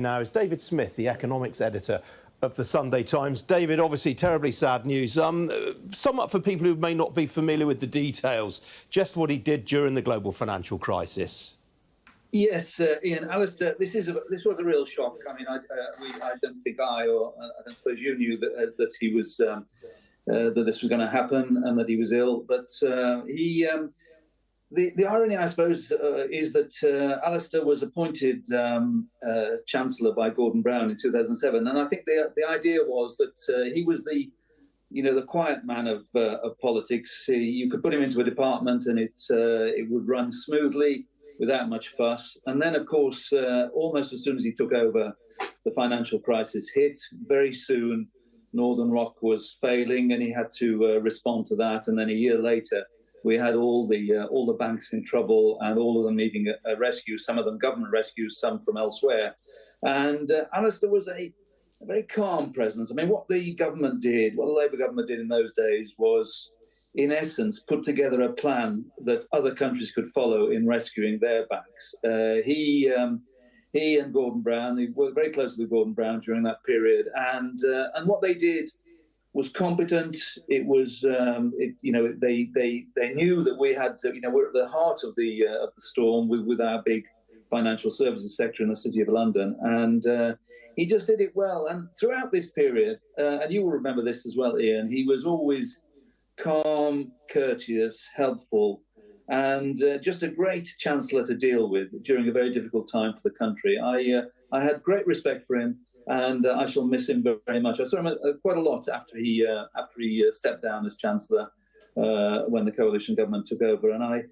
Now is David Smith, the economics editor of the Sunday Times. David, obviously terribly sad news. Sum up for people who may not be familiar with the details, just what he did during the global financial crisis. Yes, Ian, Alistair, this was a real shock. I mean, I don't think I don't suppose you knew that he was that this was going to happen and that he was ill. But the irony, I suppose, is that Alistair was appointed Chancellor by Gordon Brown in 2007, and I think the idea was that he was the quiet man of politics. You could put him into a department and it would run smoothly without much fuss. And then, of course, almost as soon as he took over, the financial crisis hit. Very soon, Northern Rock was failing, and he had to respond to that. And then a year later, we had all the banks in trouble, and all of them needing a rescue. Some of them government rescues, some from elsewhere. And Alistair was a very calm presence. I mean, what the Labour government did in those days was, in essence, put together a plan that other countries could follow in rescuing their banks. He and Gordon Brown, he worked very closely with Gordon Brown during that period, and what they did was competent. It was, they knew that we had, we're at the heart of the storm with our big financial services sector in the City of London, and he just did it well. And throughout this period, and you will remember this as well, Ian, he was always calm, courteous, helpful, and just a great chancellor to deal with during a very difficult time for the country. I had great respect for him, and I shall miss him very much. I saw him quite a lot after he stepped down as chancellor when the coalition government took over, and I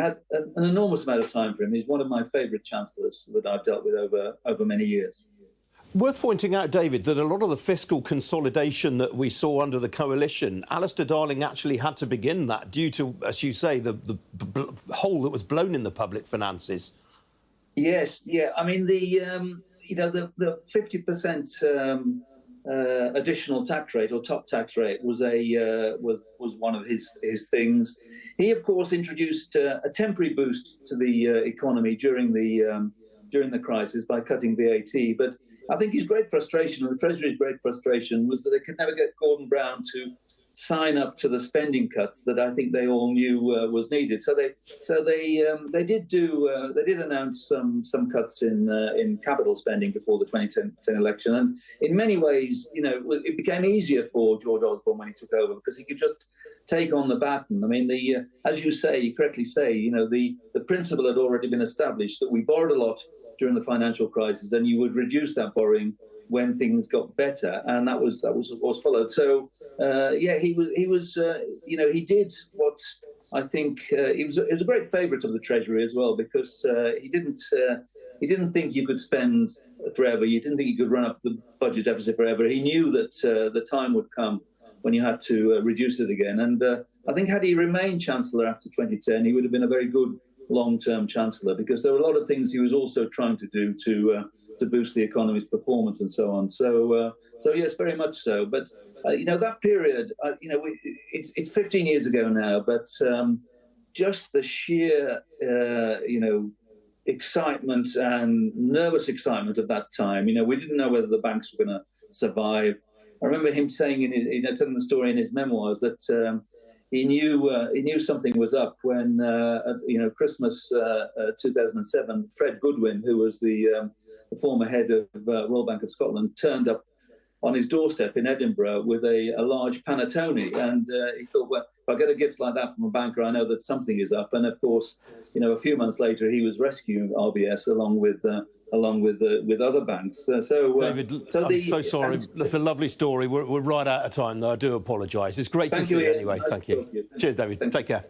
had an enormous amount of time for him. He's one of my favourite chancellors that I've dealt with over many years. Worth pointing out, David, that a lot of the fiscal consolidation that we saw under the coalition, Alistair Darling actually had to begin that due to, as you say, the hole that was blown in the public finances. Yes, yeah. I mean, the 50% additional tax rate or top tax rate was one of his things. He, of course, introduced a temporary boost to the economy during the crisis by cutting VAT, but I think his great frustration, and the Treasury's great frustration, was that they could never get Gordon Brown to sign up to the spending cuts that I think they all knew was needed. So they did announce some cuts in capital spending before the 2010 election, and in many ways, it became easier for George Osborne when he took over because he could just take on the baton. I mean, as you correctly say, the principle had already been established that we borrowed a lot during the financial crisis, and you would reduce that borrowing when things got better, and that was followed. So he did what I think he was a great favourite of the Treasury as well, because he didn't think you could spend forever. You didn't think you could run up the budget deficit forever. He knew that the time would come when you had to reduce it again, and I think had he remained Chancellor after 2010, he would have been a very good long-term Chancellor, because there were a lot of things he was also trying to do to boost the economy's performance and so on. So yes, very much so. But that period, it's 15 years ago now, but just the sheer excitement and nervous excitement of that time. We didn't know whether the banks were going to survive. I remember him saying telling the story in his memoirs that he knew something was up when Christmas 2007. Fred Goodwin, who was the former head of Royal Bank of Scotland, turned up on his doorstep in Edinburgh with a large panettone, and he thought, well, if I get a gift like that from a banker, I know that something is up. And of course, a few months later, he was rescuing RBS along with other banks. David, I'm so sorry. That's a lovely story. We're right out of time, though. I do apologise. It's great to see you anyway. Thank you. Cheers, David. Take care.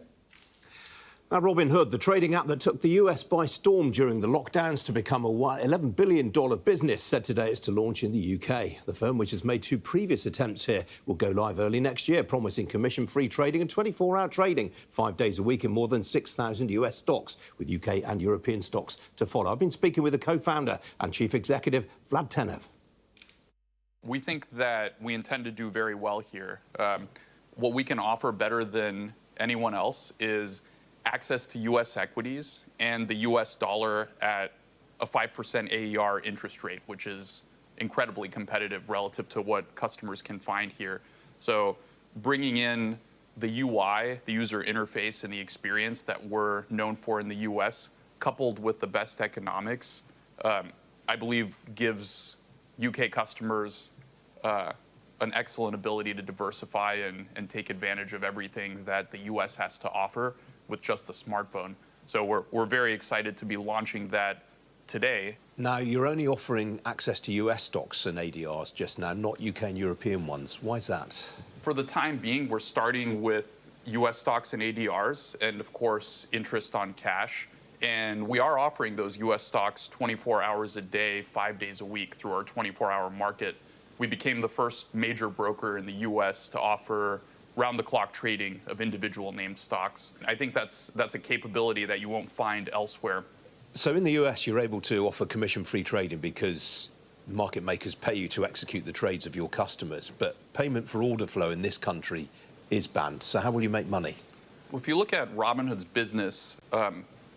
Now, Robinhood, the trading app that took the US by storm during the lockdowns to become a $11 billion business, said today it's to launch in the UK. The firm, which has made 2 previous attempts here, will go live early next year, promising commission-free trading and 24-hour trading 5 days a week in more than 6,000 US stocks, with UK and European stocks to follow. I've been speaking with the co-founder and chief executive, Vlad Tenev. We think that we intend to do very well here. What we can offer better than anyone else is access to U.S. equities and the U.S. dollar at a 5% AER interest rate, which is incredibly competitive relative to what customers can find here. So bringing in the UI, the user interface, and the experience that we're known for in the US, coupled with the best economics, I believe gives UK customers an excellent ability to diversify and take advantage of everything that the US has to offer with just a smartphone. So we're very excited to be launching that today. Now, you're only offering access to US stocks and ADRs just now, not UK and European ones. Why is that? For the time being, we're starting with US stocks and ADRs, and of course, interest on cash. And we are offering those US stocks 24 hours a day, 5 days a week through our 24-hour market. We became the first major broker in the US to offer round-the-clock trading of individual named stocks. I think that's a capability that you won't find elsewhere. So in the US, you're able to offer commission-free trading because market makers pay you to execute the trades of your customers, but payment for order flow in this country is banned. So how will you make money? Well, if you look at Robinhood's business,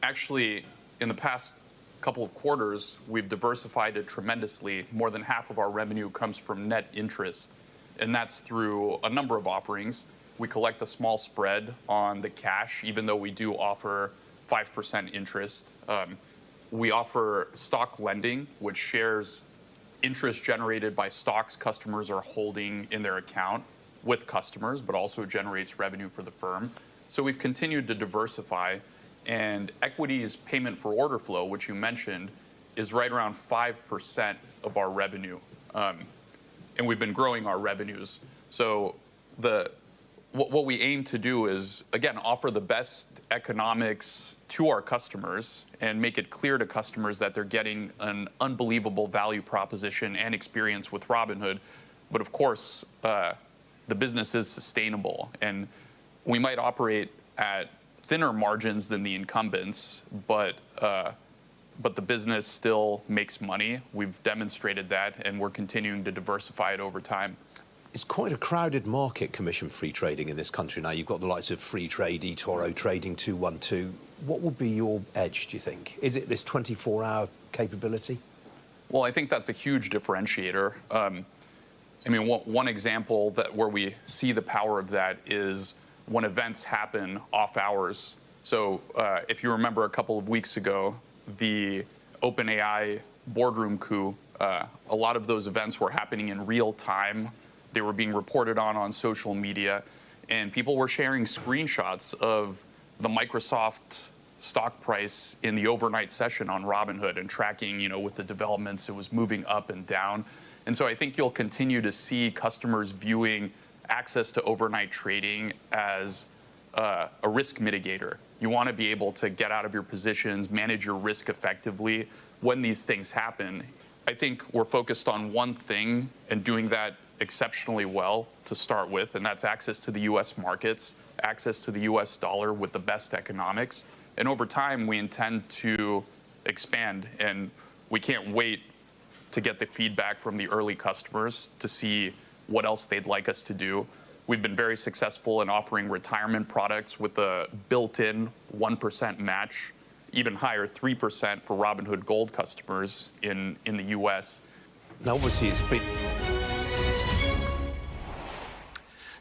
actually, in the past couple of quarters, we've diversified it tremendously. More than half of our revenue comes from net interest, and that's through a number of offerings. We collect a small spread on the cash, even though we do offer 5% interest. We offer stock lending, which shares interest generated by stocks customers are holding in their account with customers, but also generates revenue for the firm. So we've continued to diversify, and equities payment for order flow, which you mentioned, is right around 5% of our revenue. And we've been growing our revenues. So what we aim to do is, again, offer the best economics to our customers and make it clear to customers that they're getting an unbelievable value proposition and experience with Robinhood. But of course, the business is sustainable, and we might operate at thinner margins than the incumbents, but the business still makes money. We've demonstrated that, and we're continuing to diversify it over time. It's quite a crowded market, commission-free trading in this country now. You've got the likes of Free Trade, eToro Trading, 212. What would be your edge, do you think? Is it this 24-hour capability? Well, I think that's a huge differentiator. I mean, one example where we see the power of that is when events happen off hours. So if you remember a couple of weeks ago, the OpenAI boardroom coup, a lot of those events were happening in real time. They were being reported on social media, and people were sharing screenshots of the Microsoft stock price in the overnight session on Robinhood and tracking, with the developments, it was moving up and down. And so I think you'll continue to see customers viewing access to overnight trading as a risk mitigator. You want to be able to get out of your positions, manage your risk effectively when these things happen. I think we're focused on one thing and doing that exceptionally well to start with, and that's access to the U.S. markets, access to the U.S. dollar with the best economics. And over time, we intend to expand, and we can't wait to get the feedback from the early customers to see what else they'd like us to do. We've been very successful in offering retirement products with a built-in 1% match, even higher 3% for Robinhood Gold customers in the U.S. Now, obviously, it's been...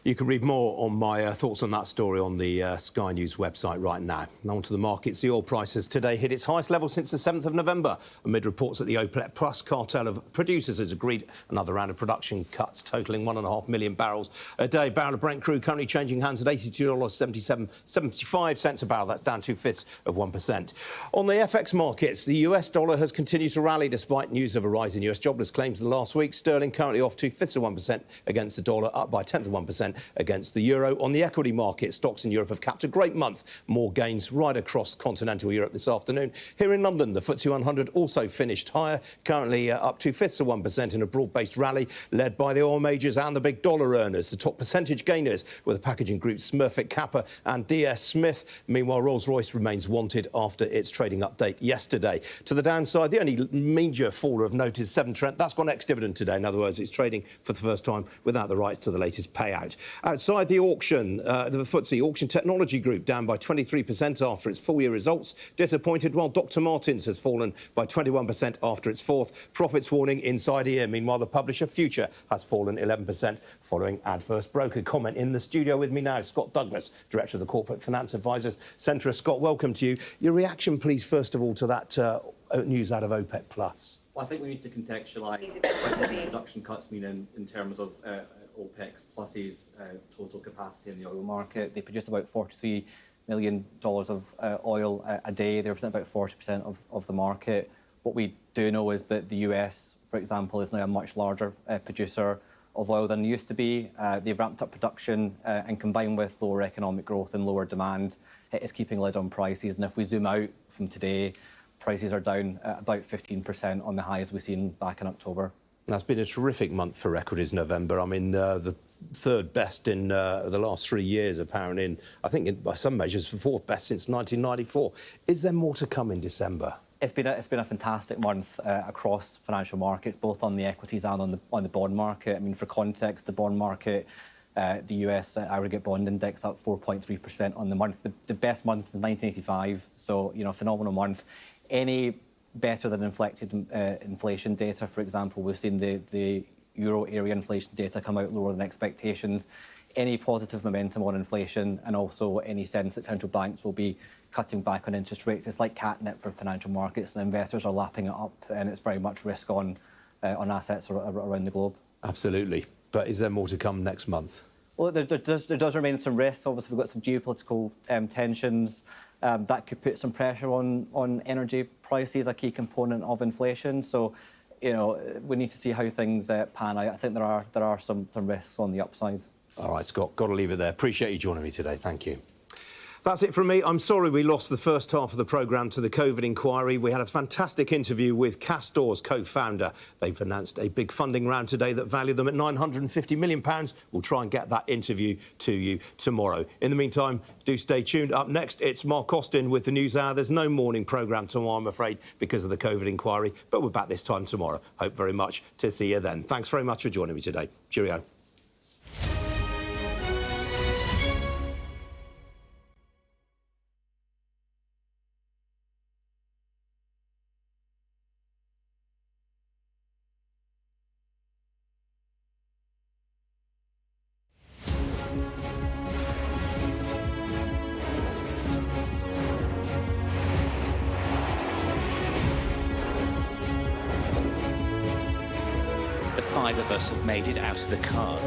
You can read more on my thoughts on that story on the Sky News website right now. Now on to the markets. The oil prices today hit its highest level since the 7th of November, amid reports that the OPEC Plus cartel of producers has agreed another round of production cuts totalling 1.5 million barrels a day. Barrel of Brent crude currently changing hands at $82.75 a barrel. That's down 0.2%. On the FX markets, the US dollar has continued to rally despite news of a rise in US jobless claims last week. Sterling currently off 0.2% against the dollar, up by 0.1% against the euro. On the equity market, stocks in Europe have capped a great month. More gains right across continental Europe this afternoon. Here in London, the FTSE 100 also finished higher, currently up 0.2% in a broad-based rally led by the oil majors and the big dollar earners. The top percentage gainers were the packaging groups Smurfit Kappa and DS Smith. Meanwhile, Rolls-Royce remains wanted after its trading update yesterday. To the downside, the only major faller of note is Severn Trent. That's gone ex-dividend today. In other words, it's trading for the first time without the rights to the latest payout. Outside the auction, the FTSE Auction Technology Group down by 23% after its full-year results. Disappointed, while Dr. Martens has fallen by 21% after its fourth profits warning inside here. Meanwhile, the publisher Future has fallen 11% following adverse broker comment. In the studio with me now, Scott Douglas, Director of the Corporate Finance Advisors Centre. Scott, welcome to you. Your reaction, please, first of all, to that news out of OPEC+. Well, I think we need to contextualise what the production cuts mean in terms of OPEC Plus's total capacity in the oil market. They produce about $43 million of oil a day. They represent about 40% of the market. What we do know is that the US, for example, is now a much larger producer of oil than it used to be. They've ramped up production and combined with lower economic growth and lower demand, it is keeping a lid on prices. And if we zoom out from today, prices are down about 15% on the highs we've seen back in October. That's been a terrific month for record, is November. I mean, the third best in the last 3 years, apparently. And I think, by some measures, the fourth best since 1994. Is there more to come in December? It's been a fantastic month across financial markets, both on the equities and on the bond market. I mean, for context, the bond market, the US aggregate bond index up 4.3% on the month, the best month since 1985. So, you know, phenomenal month. Any better than inflected inflation data, for example, we've seen the euro area inflation data come out lower than expectations. Any positive momentum on inflation and also any sense that central banks will be cutting back on interest rates. It's like catnip for financial markets, and investors are lapping it up, and it's very much risk on assets around the globe. Absolutely. But is there more to come next month? Well, there does remain some risks. Obviously, we've got some geopolitical tensions. That could put some pressure on energy prices, a key component of inflation. So, you know, we need to see how things pan out. I think there are some risks on the upside. All right, Scott, got to leave it there. Appreciate you joining me today. Thank you. That's it from me. I'm sorry we lost the first half of the programme to the COVID inquiry. We had a fantastic interview with Castor's co-founder. They've announced a big funding round today that valued them at £950 million. We'll try and get that interview to you tomorrow. In the meantime, do stay tuned. Up next, it's Mark Austin with the News Hour. There's no morning programme tomorrow, I'm afraid, because of the COVID inquiry, but we're back this time tomorrow. Hope very much to see you then. Thanks very much for joining me today. Cheerio. The 5 of us have made it out of the car.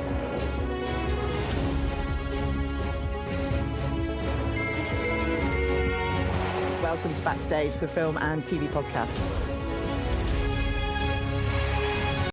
Welcome to Backstage, the film and TV podcast.